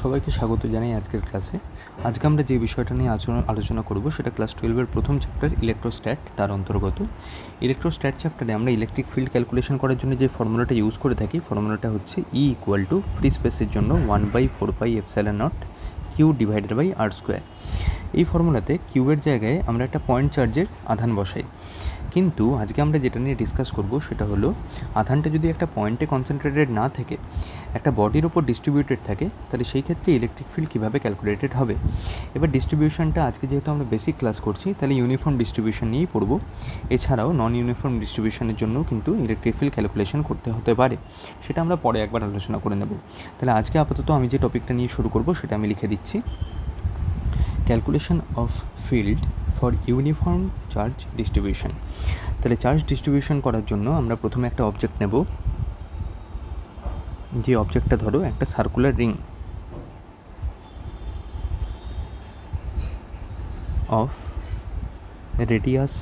সবাইকে স্বাগত জানাই আজকের ক্লাসে। আজকে আমরা যে বিষয়টা নিয়ে আলোচনা করব সেটা ক্লাস 12-এর প্রথম চ্যাপ্টার ইলেকট্রোস্ট্যাট, তার অন্তর্গত। ইলেকট্রোস্ট্যাট চ্যাপ্টারে আমরা ইলেকট্রিক ফিল্ড ক্যালকুলেশন করার জন্য যে ফর্মুলাটা ইউজ করে থাকি, ফর্মুলাটা হচ্ছে E = ফ্রি স্পেসের জন্য 1/4πε0 Q/r²। এই ফর্মুলাতে কিউয়ের জায়গায় আমরা একটা পয়েন্ট চার্জের আধান বসাই। কিন্তু আজকে আমরা যেটা নিয়ে ডিসকাস করব সেটা হলো আধানটা যদি একটা পয়েন্টে কনসেন্ট্রেটেড না থেকে একটা বডির ওপর ডিস্ট্রিবিউটেড থাকে, তাহলে সেই ক্ষেত্রে ইলেকট্রিক ফিল্ড কীভাবে ক্যালকুলেটেড হবে। এবার ডিস্ট্রিবিউশনটা আজকে যেহেতু আমরা বেসিক ক্লাস করছি, তাহলে ইউনিফর্ম ডিস্ট্রিবিউশন নিয়েই পড়ব। এছাড়াও নন ইউনিফর্ম ডিস্ট্রিবিউশনের জন্য কিন্তু ইলেকট্রিক ফিল্ড ক্যালকুলেশন করতে হতে পারে, সেটা আমরা পরে একবার আলোচনা করে নেব। তাহলে আজকে আপাতত আমি যে টপিকটা নিয়ে শুরু করব সেটা আমি লিখে দিচ্ছি, calculation of field for uniform charge distribution. তাহলে চার্জ ডিস্ট্রিবিউশন করার জন্য আমরা প্রথমে একটা অবজেক্ট নেব। যে অবজেক্টটা ধরো একটা সার্কুলার রিং অফ রেডিয়াস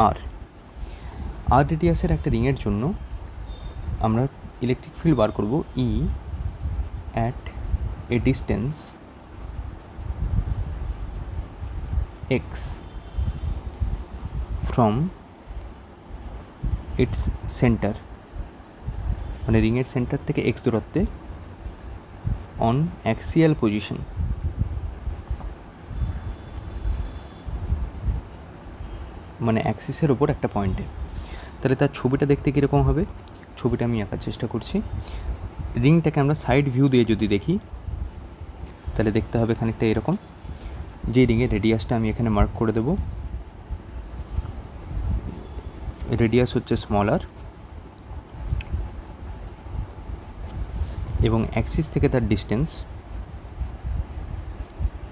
আর রেডিয়াসের একটা রিংয়ের জন্য আমরা ইলেকট্রিক ফিল্ড বার করব E at a distance x from its centre, মানে রিংয়ের সেন্টার থেকে x দূরত্বে অন অ্যাক্সিয়াল পজিশন। মানে অ্যাক্সিসের ওপর একটা পয়েন্টে। তাহলে তার ছবিটা দেখতে কীরকম হবে, ছবিটা আমি আঁকার চেষ্টা করছি। রিংটাকে আমরা সাইড ভিউ দিয়ে যদি দেখি তাহলে দেখতে হবে খানিকটা এরকম। যে রিংয়ের রেডিয়াসটা আমি এখানে মার্ক করে দেব, রেডিয়াস হচ্ছে স্মলার, এবং অ্যাক্সিস থেকে তার ডিস্টেন্স,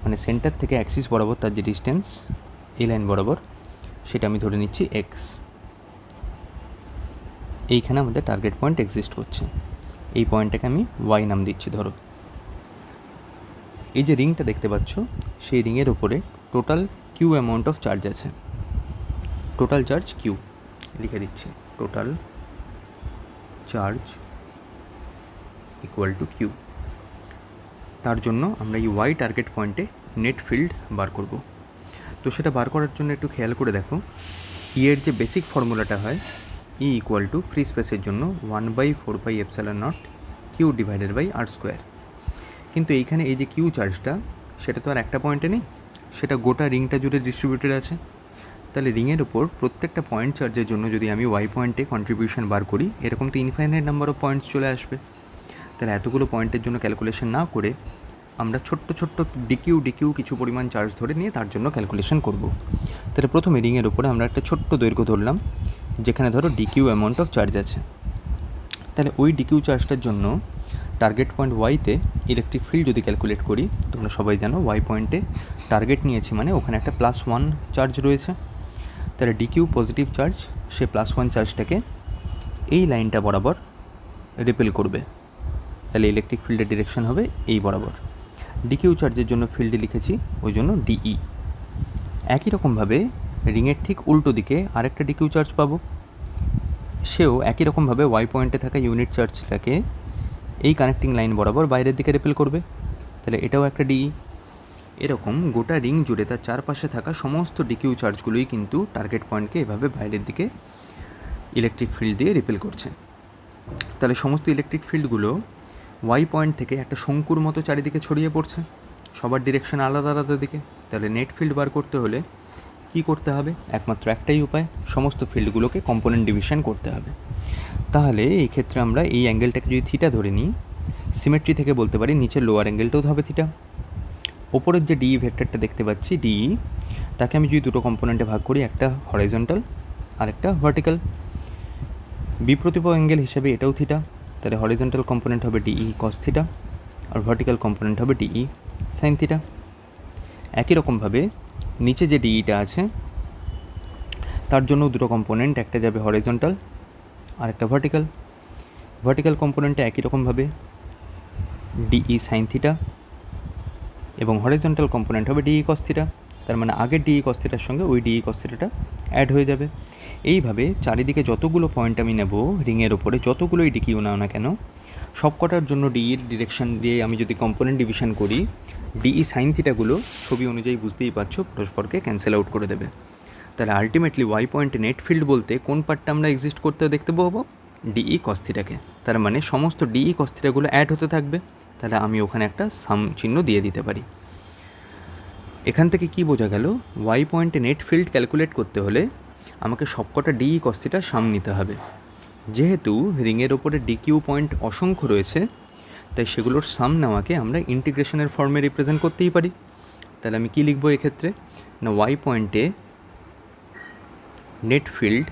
মানে সেন্টার থেকে অ্যাক্সিস বরাবর তার যে ডিস্টেন্স এই লাইন বরাবর, সেটা আমি ধরে নিচ্ছি x। এইখানে আমাদের টার্গেট পয়েন্ট এক্সিস্ট করছে, এই পয়েন্টটাকে আমি y নাম দিচ্ছি। ধরো এই যে রিংটা দেখতে পাচ্ছ, সেই রিংয়ের ওপরে total Q amount of charge আছে। টোটাল চার্জ কিউ লিখে দিচ্ছি, total charge equal to Q. তার জন্য আমরা এই ওয়াই টার্গেট পয়েন্টে নেট ফিল্ড বার করব। তো সেটা বার করার জন্য একটু খেয়াল করে দেখো, ই এর যে বেসিক ফর্মুলাটা হয় E = ফ্রি স্পেসের জন্য 1/4πε0 Q/r²। কিন্তু এইখানে এই যে কিউ চার্জটা, সেটা তো আর একটা পয়েন্টে নেই, সেটা গোটা রিংটা জুড়ে ডিস্ট্রিবিউটেড আছে। তাহলে রিংয়ের ওপর প্রত্যেকটা পয়েন্ট চার্জের জন্য যদি আমি ওয়াই পয়েন্টে কন্ট্রিবিউশন বার করি, এরকম তো ইনফাইনাইট নাম্বার অফ পয়েন্টস চলে আসবে। তাহলে এতগুলো পয়েন্টের জন্য ক্যালকুলেশন না করে আমরা ছোট্ট ছোট্ট ডিকিউ কিছু পরিমাণ চার্জ ধরে নিয়ে তার জন্য ক্যালকুলেশন করব। তাহলে প্রথমে রিংয়ের ওপরে আমরা একটা ছোট্ট দৈর্ঘ্য ধরলাম, যেখানে ধরো ডিকিউ অ্যামাউন্ট অফ চার্জ আছে। তাহলে ওই ডিকিউ চার্জটার জন্য টার্গেট পয়েন্ট ওয়াইতে ইলেকট্রিক ফিল্ড যদি ক্যালকুলেট করি, তোমরা সবাই জানো ওয়াই পয়েন্টে টার্গেট নিয়েছি মানে ওখানে একটা +1 চার্জ রয়েছে। তাহলে ডিকিউ পজিটিভ চার্জ, সে +1 চার্জটাকে এই লাইনটা বরাবর রিপেল করবে। তাহলে ইলেকট্রিক ফিল্ডের ডিরেকশন হবে এই বরাবর। ডিকিউ চার্জের জন্য ফিল্ডে লিখেছি ওই জন্য ডিই। একই রকমভাবে রিংয়ের ঠিক উল্টো দিকে আরেকটা ডিকিউ চার্জ পাবো, সেও একই রকমভাবে ওয়াই পয়েন্টে থাকা ইউনিট চার্জটাকে এই কানেক্টিং লাইন বরাবর বাইরের দিকে রিপেল করবে। তাহলে এটাও একটা ডিই। এরকম গোটা রিং জুড়ে তার চারপাশে থাকা সমস্ত ডিকিউ চার্জগুলোই কিন্তু টার্গেট পয়েন্টকে এভাবে বাইরের দিকে ইলেকট্রিক ফিল্ড দিয়ে রিপেল করছে। তাহলে সমস্ত ইলেকট্রিক ফিল্ডগুলো ওয়াই পয়েন্ট থেকে একটা শঙ্কুর মতো চারিদিকে ছড়িয়ে পড়ছে, সবার ডিরেকশন আলাদা আলাদা দিকে। তাহলে নেট ফিল্ড বার করতে হলে কী করতে হবে, একমাত্র একটাই উপায়, সমস্ত ফিল্ডগুলোকে কম্পোনেন্ট ডিভিশন করতে হবে। তাহলে এই ক্ষেত্রে আমরা এই অ্যাঙ্গেলটাকে যদি থিটা ধরে নিই, সিমেট্রি থেকে বলতে পারি নিচের লোয়ার অ্যাঙ্গেলটাও হবে থিটা। ওপরের যে ডিই ভেক্টরটা দেখতে পাচ্ছি ডিই, তাকে আমি যদি দুটো কম্পোনেন্টে ভাগ করি, একটা হরাইজন্টাল আর একটা ভার্টিক্যাল, বিপ্রতিপ অ্যাঙ্গেল হিসেবে এটাও থিটা। তাহলে হরিজন্টাল কম্পোনেন্ট হবে ডিই কস থিটা আর ভার্টিক্যাল কম্পোনেন্ট হবে ডিই সাইন থিটা। একই রকমভাবে নিচে যে ডিইটা আছে তার জন্য দুটো কম্পোনেন্ট, একটা যাবে হরিজন্টাল আর একটা ভার্টিক্যাল। ভার্টিক্যাল কম্পোনেন্টে একই রকমভাবে ডিই সাইন থিটা এবং হরিজন্টাল কম্পোনেন্ট হবে ডিই কস থিটা। তার মানে আগের ডিই কস থিটার সঙ্গে ওই ডিই কস থিটাটা অ্যাড হয়ে যাবে। এইভাবে চারিদিকে যতগুলো পয়েন্ট আমি নেব রিংয়ের ওপরে, যতগুলোই ডিকিউ নাও না কেন, সব কটার জন্য ডিইর ডিরেকশন দিয়ে আমি যদি কম্পোনেন্ট ডিভিশন করি, ডিই সাইন থিটাগুলো ছবি অনুযায়ী বুঝতেই পারছো পরস্পরকে ক্যান্সেল আউট করে দেবে। তাহলে আলটিমেটলি ওয়াই পয়েন্টে নেট ফিল্ড বলতে কোন পার্টটা আমরা এক্সিস্ট করতে দেখতে পাবো? ডিই কস থিটাকে। তার মানে সমস্ত ডিই কস থিটাগুলো অ্যাড হতে থাকবে। তাহলে আমি ওখানে একটা সাম চিহ্ন দিয়ে দিতে পারি। এখান থেকে কি বোঝা গেল? ওয়াই পয়েন্টে নেট ফিল্ড ক্যালকুলেট করতে হলে আমাকে সবকটা ডিই কস থিটার সাম নিতে হবে। যেহেতু রিংয়ের ওপরে ডিকিউ পয়েন্ট অসংখ্য রয়েছে, তাই সেগুলোর সাম নেওয়াকে আমরা ইন্টিগ্রেশনের ফর্মে রিপ্রেজেন্ট করতেই পারি। তাহলে আমি কি লিখবো এক্ষেত্রে? না, ওয়াই পয়েন্টে net field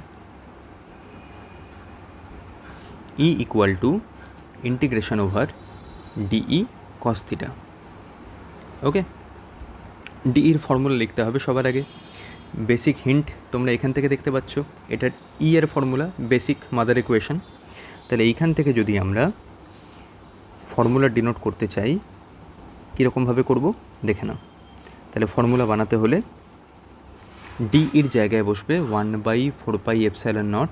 E equal to integration over dE cos theta. Okay, ডিইর ফর্মুলা লিখতে হবে সবার আগে। বেসিক হিন্ট তোমরা এখান থেকে দেখতে পাচ্ছ, এটা ই এর ফর্মুলা, বেসিক মাদার ইকুয়েশন। তাহলে এইখান থেকে যদি আমরা ফর্মুলা ডিনোট করতে চাই, কীরকমভাবে করব দেখে নাও। তাহলে ফর্মুলা বানাতে হলে ডিইর জায়গায় বসবে 1/4πε0।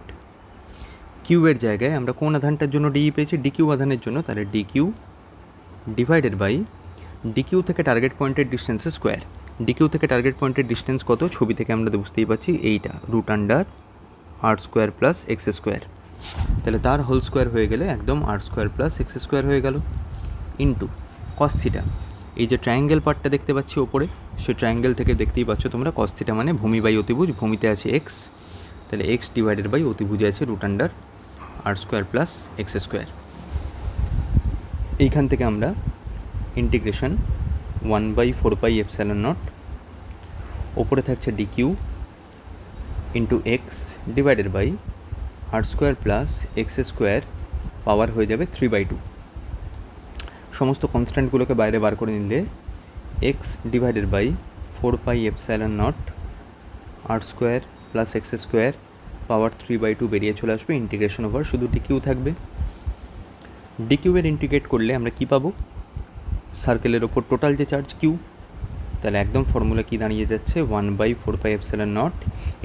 কিউবের জায়গায় আমরা কোন আধানটার জন্য ডিই পেয়েছি? ডিকিউ আধানের জন্য। তাহলে ডিকিউ ডিভাইডেড বাই ডিকিউ থেকে টার্গেট পয়েন্টের ডিস্টেন্সের স্কোয়ার। ডিকিউ থেকে টার্গেট পয়েন্টের ডিস্টেন্স কত? ছবি থেকে আমরা বুঝতেই পারছি, এইটা √r² প্লাস x²। তাহলে তার হোল স্কোয়ার হয়ে গেলে একদম r² প্লাস x² হয়ে গেল, ইন্টু কস থিটা। এই যে ট্রায়াঙ্গেল পার্টটা দেখতে পাচ্ছি ওপরে, সেই ট্রায়াঙ্গেল থেকে দেখতেই পাচ্ছ তোমরা কস থিটা মানে ভূমি বাই অতিভুজ। ভূমিতে আছে এক্স, তাহলে এক্স ডিভাইডেড বাই অতিভুজে আছে √r² প্লাস x²। এইখান থেকে আমরা ইন্টিগ্রেশন 1/4πε0, ওপরে থাকছে dq into x divided by r² plus x² power হয়ে যাবে 3/2। সমস্ত কনস্ট্যান্টগুলোকে বাইরে বার করে নিলে x divided by 4πε0 r² plus x² power 3/2 বেরিয়ে চলে আসবে। ইন্টিগ্রেশন ওভার শুধু ডিকিউ থাকবে। ডিকিউয়ের ইন্টিগ্রেট করলে আমরা কি পাবো? সার্কেলের ওপর টোটাল যে চার্জ কিউ। তাহলে একদম ফর্মুলা কি দাঁড়িয়ে যাচ্ছে? 1/4πε0,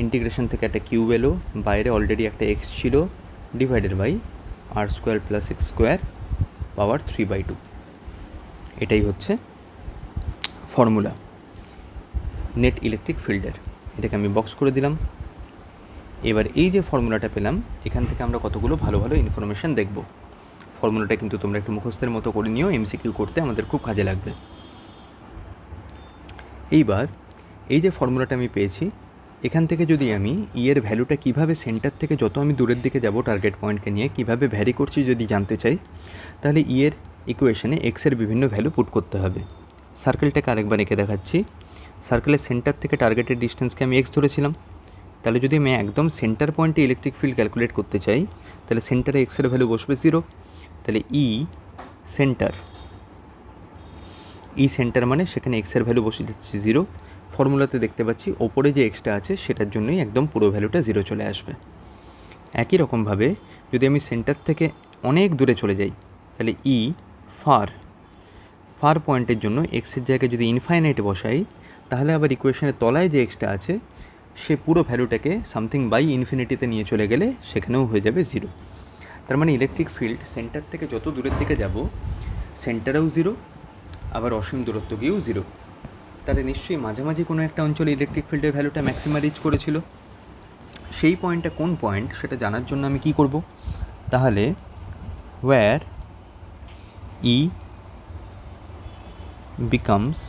ইন্টিগ্রেশন থেকে একটা কিউ এলো, বাইরে অলরেডি একটা এক্স ছিল, divided by r² plus x² power 3/2। এটাই হচ্ছে ফর্মুলা নেট ইলেকট্রিক ফিল্ডের। এটাকে আমি বক্স করে দিলাম। এবার এই যে ফর্মুলাটা পেলাম, এখান থেকে আমরা কতগুলো ভালো ভালো ইনফরমেশান দেখব। ফর্মুলাটা কিন্তু তোমরা একটু মুখস্থের মতো করে নিও, এমসিকিউ করতে আমাদের খুব কাজে লাগবে। এইবার এই যে ফর্মুলাটা আমি পেয়েছি, এখান থেকে যদি আমি ই এর ভ্যালুটা কীভাবে সেন্টার থেকে যত আমি দূরের দিকে যাব টার্গেট পয়েন্টকে নিয়ে কীভাবে ভ্যারি করছি যদি জানতে চাই, তাহলে ই এর ইকুয়েশনে এক্সের বিভিন্ন ভ্যালু পুট করতে হবে। সার্কেলটাকে আরেকবার এঁকে দেখাচ্ছি। সার্কেলের সেন্টার থেকে টার্গেটের ডিস্টেন্সকে আমি এক্স ধরেছিলাম। তাহলে যদি আমি একদম সেন্টার পয়েন্টে ইলেকট্রিক ফিল্ড ক্যালকুলেট করতে চাই, তাহলে সেন্টারে এক্সের ভ্যালু বসবে 0। তাহলে ই সেন্টার মানে সেখানে এক্সের ভ্যালু বসে যাচ্ছে 0। ফর্মুলাতে দেখতে পাচ্ছি ওপরে যে এক্সটা আছে সেটার জন্যই একদম পুরো ভ্যালুটা 0 চলে আসবে। একই রকমভাবে যদি আমি সেন্টার থেকে অনেক দূরে চলে যাই, তাহলে ই ফার পয়েন্টের জন্য এক্সের জায়গায় যদি ইনফাইনাইট বসাই, তাহলে আবার ইকুয়েশনের তলায় যে এক্সটা আছে সে পুরো ভ্যালুটাকে সামথিং বাই ইনফিনিটিতে নিয়ে চলে গেলে সেখানেও হয়ে যাবে 0। তার মানে ইলেকট্রিক ফিল্ড সেন্টার থেকে যত দূরের দিকে যাব সেন্টারেও 0, আবার অসীম দূরত্ব গিয়েও 0। তাহলে নিশ্চয়ই মাঝামাঝি কোনো একটা অঞ্চলে ইলেকট্রিক ফিল্ডের ভ্যালুটা ম্যাক্সিমা রিচ করেছিল। সেই পয়েন্টটা কোন পয়েন্ট সেটা জানার জন্য আমি কি করব? তাহলে where E becomes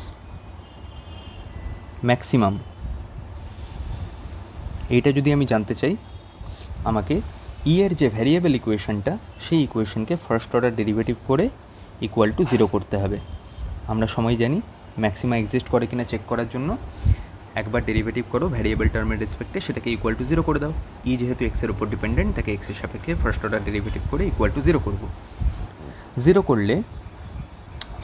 maximum, এইটা যদি আমি জানতে চাই, আমাকে ই এর যে ভ্যারিয়েবল ইকুয়েশনটা সেই ইকুয়েশনকে ফার্স্ট অর্ডার ডেরিভেটিভ করে ইকুয়াল টু 0 করতে হবে। আমরা সময় জানি ম্যাক্সিমা এক্সিস্ট করে কিনা চেক করার জন্য একবার ডেরিভেটিভ করো ভ্যারিয়েবল টার্মের রেসপেক্টে, সেটাকে ইকুয়াল টু 0 করে দাও। ই যেহেতু এক্সের উপর ডিপেন্ডেন্ট, তাকে এক্সের সাপেক্ষে ফার্স্ট অর্ডার ডেরিভেটিভ করে ইকুয়াল টু 0 করব। 0 করলে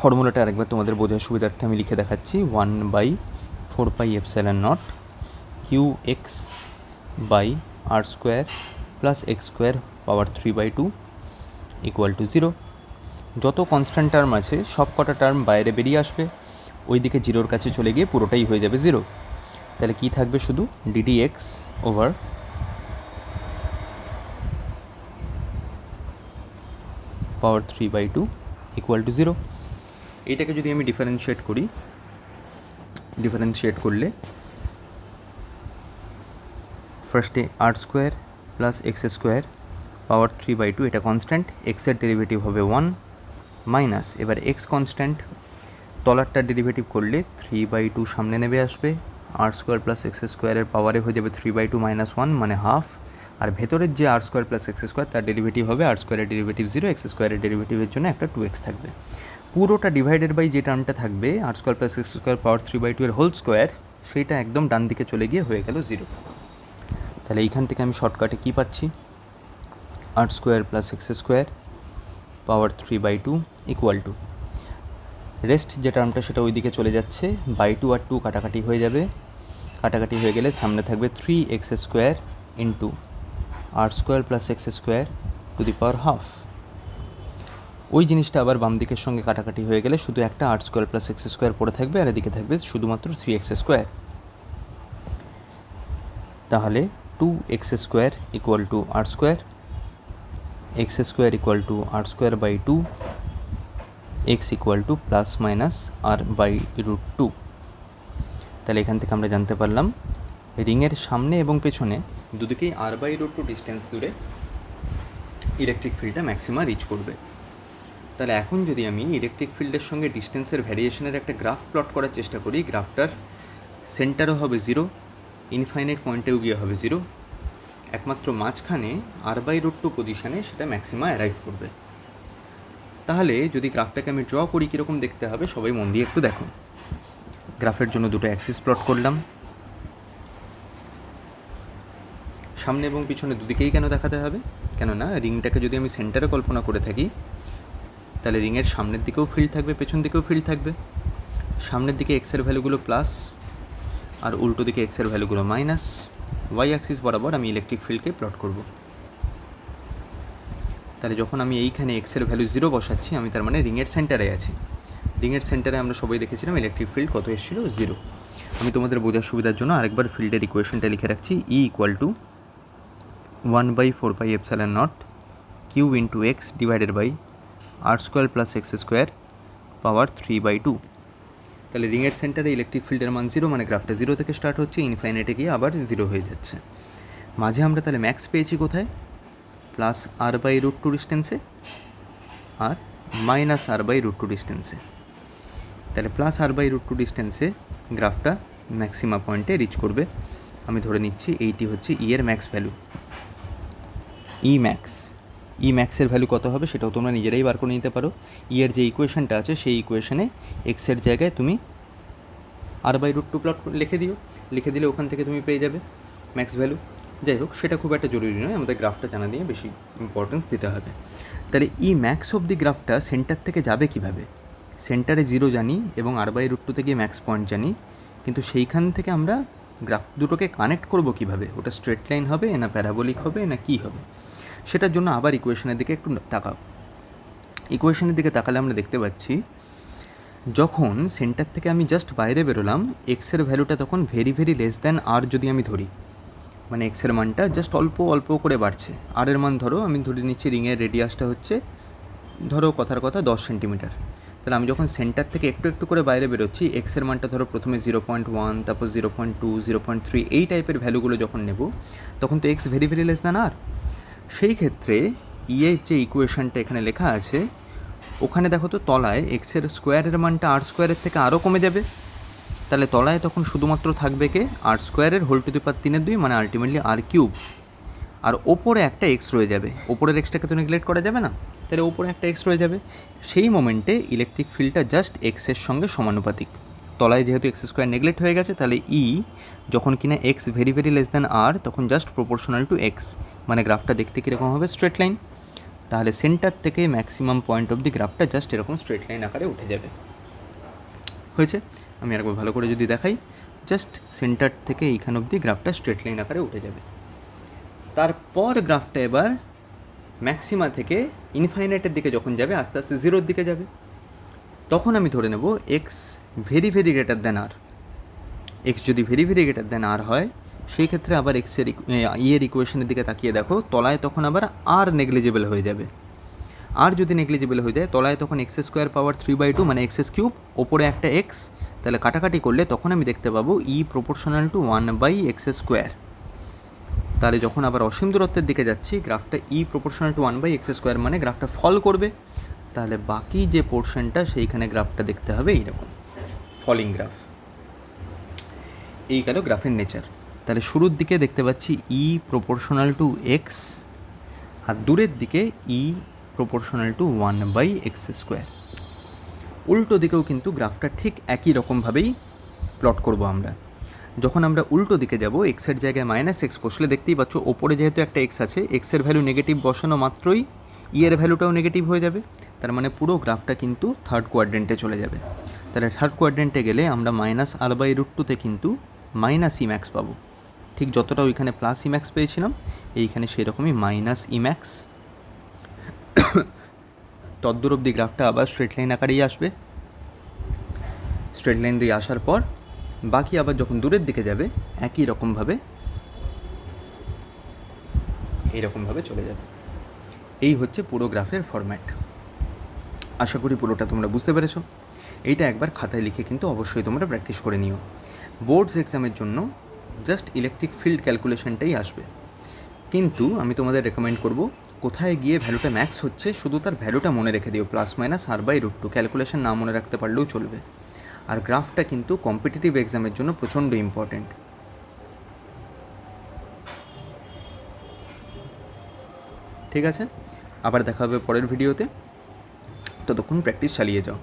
ফর্মুলাটা আরেকবার তোমাদের বোঝার সুবিধার্থে আমি লিখে দেখাচ্ছি। 1/4πε0 qx by r² plus x² power 3/2 equal to 0। যত কনস্ট্যান্ট টার্ম আছে সব কটা টার্ম বাইরে বেরিয়ে আসবে, ওই দিকে 0-র কাছে চলে গিয়ে পুরোটাই হয়ে যাবে 0। তাহলে কি থাকবে? শুধু ddx over power 3/2 equal to 0। এইটাকে যদি আমি ডিফারেন্সিয়েট করি, ডিফারেন্সিয়েট করলে ফার্স্টে r² প্লাস x² পাওয়ার 3/2, এটা কনস্ট্যান্ট, এক্সের ডেরিভেটিভ হবে 1 মাইনাস, এবার এক্স কনস্ট্যান্ট, তলারটার ডেরিভেটিভ করলে 3/2 সামনে নেমে আসবে, r² প্লাস x² এর পাওয়ারে হয়ে যাবে 3/2 মাইনাস 1 মানে হাফ, আর ভেতরের যে r² প্লাস x² তার ডেরিভেটিভ হবে r² এর ডেরিভেটিভ 0, x² এর ডেরিভেটিভের জন্য একটা 2x থাকবে। পুরোটা ডিভাইডেড বাই যে টার্মটা থাকবে r² প্লাস x² পাওয়ার 3/2 এর হোল স্কোয়ার, সেইটা একদম ডান দিকে চলে গিয়ে হয়ে গেল 0। তাহলে এইখান থেকে আমি শর্টকাটে কী পাচ্ছি, r² plus x² power 3/2 equal two, rest যে টার্মটা সেটা ওই দিকে চলে যাচ্ছে, বাই 2 আর 2 কাটাকাটি হয়ে যাবে, কাটাকাটি হয়ে গেলে সামনে থাকবে 3x² into r² plus x² to the power half. ওই জিনিসটা আবার বাম দিকের সঙ্গে কাটাকাটি হয়ে গেলে শুধু একটা r² প্লাস x² পড়ে থাকবে, আর এদিকে থাকবে শুধুমাত্র 3x²। তাহলে 2x² equal to r², x² equal to r²/2, x equal to plus minus r/√2। তাহলে এখান থেকে আমরা জানতে পারলাম রিংয়ের সামনে এবং পেছনে দুদিকেই r/√2 ডিস্টেন্স দূরে ইলেকট্রিক ফিল্ডটা ম্যাক্সিমা রিচ করবে। তাহলে এখন যদি আমি ইলেকট্রিক ফিল্ডের সঙ্গে ডিস্টেন্সের ভ্যারিয়েশনের একটা গ্রাফ প্লট করার চেষ্টা করি, গ্রাফটার সেন্টারও হবে 0, ইনফাইনাইট পয়েন্টেও গিয়ে হবে 0, একমাত্র মাঝখানে r/√2 পজিশানে সেটা ম্যাক্সিমা অ্যারাইভ করবে। তাহলে যদি গ্রাফটাকে আমি ড্র করি কীরকম দেখতে হবে সবাই মন দিয়ে একটু দেখো। গ্রাফের জন্য দুটো অ্যাক্সিস প্লট করলাম, সামনে এবং পিছনে দুদিকেই কেন দেখাতে হবে, কেননা রিংটাকে যদি আমি সেন্টারে কল্পনা করে থাকি তাহলে রিংয়ের সামনের দিকেও ফিল্ড থাকবে, পেছন দিকেও ফিল্ড থাকবে। সামনের দিকে এক্সের ভ্যালুগুলো প্লাস আর উল্টো দিকে এক্সের ভ্যালুগুলো মাইনাস, ওয়াই অ্যাক্সিস বরাবর আমি ইলেকট্রিক ফিল্ডকে প্লট করব। তাহলে যখন আমি এইখানে এক্সের ভ্যালু 0 বসাচ্ছি, আমি তার মানে রিংয়ের সেন্টারে আছি। রিংয়ের সেন্টারে আমরা সবাই দেখেছিলাম ইলেকট্রিক ফিল্ড কত এসেছিল, 0। আমি তোমাদের বোঝার সুবিধার জন্য আরেকবার ফিল্ডের ইকুয়েশনটা লিখে রাখছি, E equal to 1/4πε0 q into x divided by r² plus x² power 3/2। তাহলে রিংয়ের সেন্টারে ইলেকট্রিক ফিল্ডের মান 0, মানে গ্রাফটা 0 থেকে স্টার্ট হচ্ছে, ইনফাইনাইটে গিয়ে আবার 0 হয়ে যাচ্ছে। মাঝে আমরা তাহলে ম্যাক্স পেয়েছি কোথায়, প্লাস r/√2 ডিস্টেন্সে আর মাইনাস r/√2 ডিস্টেন্সে। তাহলে প্লাস r/√2 ডিস্টেন্সে গ্রাফটা ম্যাক্সিমা পয়েন্টে রিচ করবে। আমি ধরে নিচ্ছি এইটি হচ্ছে ই এর ম্যাক্স ভ্যালু, ই ম্যাক্সের ভ্যালু কত হবে সেটাও তোমরা নিজেরাই বার করে নিতে পারো। ই এর যে ইকুয়েশনটা আছে সেই ইকুয়েশনে এক্সের জায়গায় তুমি r/√2 প্লট লিখে দিলে ওখান থেকে তুমি পেয়ে যাবে ম্যাক্স ভ্যালু। যাই হোক, সেটা খুব একটা জরুরি নয়, আমাদের গ্রাফটা জানা দিয়ে বেশি ইম্পর্টেন্স দিতে হবে। তাহলে ই ম্যাক্স অফ দি গ্রাফটা সেন্টার থেকে যাবে কিভাবে, সেন্টারে 0 জানি এবং r/√2 থেকে ম্যাক্স পয়েন্ট জানি, কিন্তু সেইখান থেকে আমরা গ্রাফ দুটোকে কানেক্ট করব কিভাবে, ওটা স্ট্রেট লাইন হবে না প্যারাবোলিক হবে না কী হবে, সেটার জন্য আবার ইকুয়েশনের দিকে একটু তাকাও। ইকুয়েশনের দিকে তাকালে আমরা দেখতে পাচ্ছি যখন সেন্টার থেকে আমি জাস্ট বাইরে বেরোলাম, এক্সের ভ্যালুটা তখন ভেরি ভেরি লেস দ্যান আর যদি আমি ধরি, মানে এক্সের মানটা জাস্ট অল্প অল্প করে বাড়ছে। আর এর মান ধরো, আমি ধরে নিচ্ছি রিংয়ের রেডিয়াসটা হচ্ছে ধরো কথার কথা 10 সেন্টিমিটার। তাহলে আমি যখন সেন্টার থেকে একটু একটু করে বাইরে বেরোচ্ছি, এক্সের মানটা ধরো প্রথমে 0.1, তারপর 0.2, 0.3 এই টাইপের ভ্যালুগুলো যখন নেব, তখন তো x very very less than r. সেই ক্ষেত্রে ই এর যে ইকুয়েশনটা এখানে লেখা আছে, ওখানে দেখো তো তলায় এক্সের স্কোয়ারের মানটা r² থেকে আরও কমে যাবে। তাহলে তলায় তখন শুধুমাত্র থাকবে কে, r² হোল টু দি পাওয়ার 3/2, মানে আলটিমেটলি r3, আর ওপরে একটা এক্স রয়ে যাবে। ওপরের এক্সটাকে তো নেগলেক্ট করা যাবে না, তাহলে ওপরে একটা এক্স রয়ে যাবে। সেই মোমেন্টে ইলেকট্রিক ফিল্ডটা জাস্ট এক্সের সঙ্গে সমানুপাতিক। তলায় যেহেতু x² নেগলেক্ট হয়ে গেছে, তাহলে ই যখন কিনা x very very less than r, তখন জাস্ট প্রপোর্শনাল টু এক্স, মানে গ্রাফটা দেখতে কীরকম হবে, স্ট্রেট লাইন। তাহলে সেন্টার থেকে ম্যাক্সিমাম পয়েন্ট অফ দি গ্রাফটা জাস্ট এরকম স্ট্রেট লাইন আকারে উঠে যাবে। হয়েছে? আমি আরেকবার ভালো করে যদি দেখাই, জাস্ট সেন্টার থেকে এইখান অবধি গ্রাফটা স্ট্রেট লাইন আকারে উঠে যাবে। তারপর গ্রাফটা এবার ম্যাক্সিমা থেকে ইনফাইনাইটের দিকে যখন যাবে, আস্তে আস্তে 0-র দিকে যাবে, তখন আমি ধরে নেব x very very greater than r. X যদি very very greater than r হয়, সেই ক্ষেত্রে আবার এক্সের ইয়ের ইকুয়েশনের দিকে তাকিয়ে দেখো, তলায় তখন আবার আর নেগলিজেবল হয়ে যাবে। আর যদি নেগলিজিবল হয়ে যায় তলায় তখন এক্স স্কোয়ার পাওয়ার 3/2 মানে এক্স কিউব, ওপরে একটা এক্স, তাহলে কাটাকাটি করলে তখন আমি দেখতে পাবো ই প্রপোর্শনাল টু 1/x²। তাহলে যখন আবার অসীম দূরত্বের দিকে যাচ্ছি গ্রাফটা ই প্রপোর্শনাল টু 1/x² মানে গ্রাফটা ফল করবে, তাহলে বাকি যে পোর্শনটা সেইখানে গ্রাফটা দেখতে হবে এইরকম ফলিং গ্রাফ। এই গেল গ্রাফের নেচার। তাহলে শুরুর দিকে দেখতে পাচ্ছি ই প্রপোর্শনাল টু এক্স, আর দূরের দিকে ই প্রপোর্শনাল টু 1/x²। উল্টো দিকেও কিন্তু গ্রাফটা ঠিক একই রকমভাবেই প্লট করব আমরা। যখন আমরা উল্টো দিকে যাব এক্সের জায়গায় -x বসলে দেখতেই পাচ্ছ ওপরে যেহেতু একটা এক্স আছে, এক্সের ভ্যালু নেগেটিভ বসানো মাত্রই ই এর ভ্যালুটাও নেগেটিভ হয়ে যাবে, তার মানে পুরো গ্রাফটা কিন্তু থার্ড কোয়াড্রেন্টে চলে যাবে। তাহলে থার্ড কোয়াড্রেন্টে গেলে আমরা -r/√2 কিন্তু -Emax পাবো, ঠিক যতটা ওইখানে +Emax পেয়েছিলাম এইখানে সেরকমই -Emax। তদ্দূর অবধি গ্রাফটা আবার স্ট্রেট লাইন আকারেই আসবে। স্ট্রেট লাইন দিয়ে আসার পর বাকি আবার যখন দূরের দিকে যাবে একই রকমভাবে এইরকমভাবে চলে যাবে। এই হচ্ছে পুরো গ্রাফের ফরম্যাট। আশা করি পুরোটা তোমরা বুঝতে পেরেছো। এইটা একবার খাতায় লিখে কিন্তু অবশ্যই তোমরা প্র্যাকটিস করে নিও। বোর্ডস এক্সামের জন্য জাস্ট ইলেকট্রিক ফিল্ড ক্যালকুলেশনটাই আসবে, কিন্তু আমি তোমাদের রেকমেন্ড করব কোথায় গিয়ে ভ্যালুটা ম্যাক্স হচ্ছে শুধু তার ভ্যালুটা মনে রেখে দিও, +-r/√2। ক্যালকুলেশন না মনে রাখতে পারলেও চলবে। আর গ্রাফটা কিন্তু কম্পিটিটিভ এক্সামের জন্য প্রচণ্ড ইম্পর্টেন্ট। ঠিক আছে, আবার দেখা হবে পরের ভিডিওতে, ততক্ষণ প্র্যাকটিস চালিয়ে যাও।